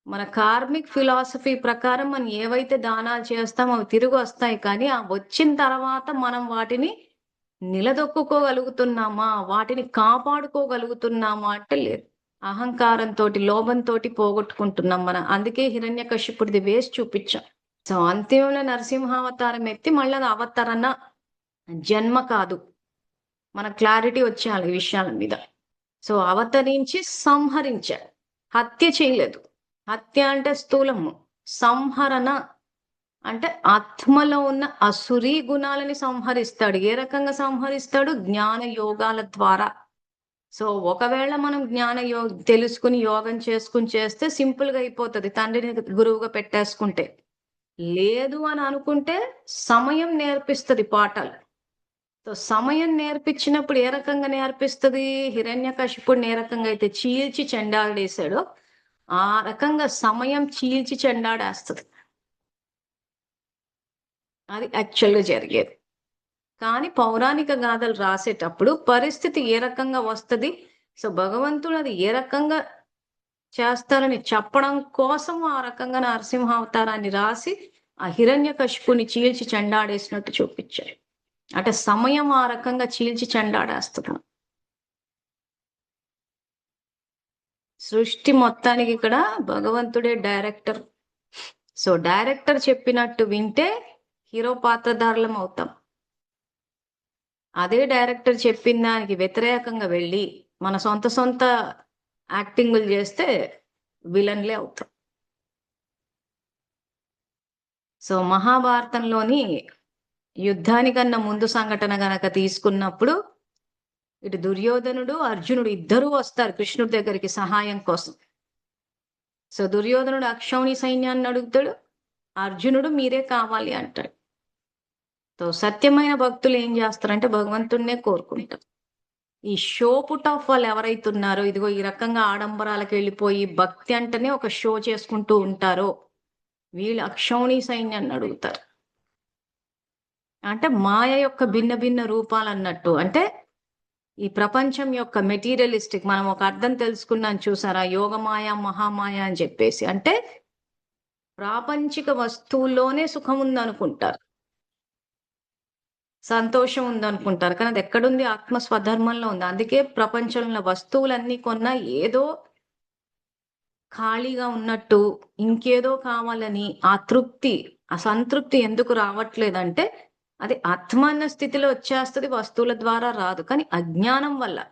మన karmic philosophy ప్రకారం మనం ఏవైతే దానాలు చేస్తామో అవి తిరిగి వస్తాయి. కానీ ఆ వచ్చిన తర్వాత మనం వాటిని నిలదొక్కుకోగలుగుతున్నామా? వాటిని కాపాడుకోగలుగుతున్నామా అంటే లేదు. అహంకారంతోటి, లోభంతోటి పోగొట్టుకుంటున్నాం మనం. అందుకే హిరణ్యకశిపుడిది వేసి చూపించాం. సో, అంత్యంలో నరసింహావతారం ఎత్తి మళ్ళీ అది అవతరణ జన్మ కాదు. మనకు క్లారిటీ వచ్చేయాలి ఈ విషయాల మీద. సో, అవతరించి సంహరించాడు. హత్య చేయలేదు. హత్య అంటే స్థూలము. సంహరణ అంటే ఆత్మలో ఉన్న అసురీ గుణాలని సంహరిస్తాడు. ఏ రకంగా సంహరిస్తాడు? జ్ఞాన యోగాల ద్వారా. సో, ఒకవేళ మనం తెలుసుకుని యోగం చేసుకుని చేస్తే సింపుల్‌గా అయిపోతది. తండ్రిని గురువుగా పెట్టేసుకుంటే. లేదు అని అనుకుంటే సమయం నేర్పిస్తది పాఠాలు. సో, సమయం నేర్పించినప్పుడు ఏ రకంగా నేర్పిస్తది? హిరణ్యకశిపుడిని ఏ రకంగా అయితే చీల్చి చెండాడేశాడో, ఆ రకంగా సమయం చీల్చి చెండాడేస్తది. అది యాక్చువల్‌గా జరిగేది. కానీ పౌరాణిక గాథలు రాసేటప్పుడు పరిస్థితి ఏ రకంగా వస్తది? సో, భగవంతుడు అది ఏ రకంగా చేస్తారని చెప్పడం కోసం ఆ రకంగా నరసింహావతారాన్ని రాసి, ఆ హిరణ్యకశిపుని చీల్చి చెండాడేసినట్టు చూపిచ్చారు. అంటే సమయం ఆ రకంగా చీల్చి చెండాడేస్తది. సృష్టి మొత్తానికి ఇక్కడ భగవంతుడే డైరెక్టర్. సో, డైరెక్టర్ చెప్పినట్టు వింటే హీరో పాత్రధారులం అవుతాం. అదే డైరెక్టర్ చెప్పిన దానికి వ్యతిరేకంగా వెళ్ళి, మన సొంత యాక్టింగులు చేస్తే విలన్‌లే అవుతాం. సో, మహాభారతంలోని యుద్ధానికన్నా ముందు సంఘటన గనక తీసుకున్నప్పుడు, ఇటు దుర్యోధనుడు, అర్జునుడు ఇద్దరూ వస్తారు కృష్ణుడి దగ్గరికి సహాయం కోసం. సో, దుర్యోధనుడు అక్షౌణి సైన్యాన్ని అడుగుతాడు. అర్జునుడు మీరే కావాలి అంటాడు. సో, సత్యమైన భక్తులు ఏం చేస్తారంటే భగవంతుడినే కోరుకుంటారు. ఈ షో పుట్ ఆఫ్ వాళ్ళు ఎవరైతే ఉన్నారో, ఇదిగో ఈ రకంగా ఆడంబరాలకు వెళ్ళిపోయి భక్తి అంటేనే ఒక షో చేసుకుంటూ ఉంటారో, వీళ్ళు అక్షౌణి సైన్యాన్ని అడుగుతారు. అంటే మాయ యొక్క భిన్న భిన్న రూపాలన్నట్టు. అంటే ఈ ప్రపంచం యొక్క మెటీరియలిస్టిక్ మనం ఒక అర్థం తెలుసుకున్నాం చూసారా? యోగమాయ, మహామాయ అని చెప్పేసి. అంటే ప్రాపంచిక వస్తువుల్లోనే సుఖం ఉందనుకుంటారు. సంతోషం ఉందనుకుంటారు. కానీ అది ఎక్కడుంది? ఆత్మ స్వధర్మంలో ఉంది. అందుకే ప్రపంచంలో వస్తువులన్నీ కొన్నా ఏదో ఖాళీగా ఉన్నట్టు, ఇంకేదో కావాలని ఆ తృప్తి, ఆ సంతృప్తి ఎందుకు రావట్లేదంటే, అది ఆత్మ అన్న స్థితిలో వచ్చేస్తది. వస్తువుల ద్వారా రాదు. కానీ అజ్ఞానం వల్ల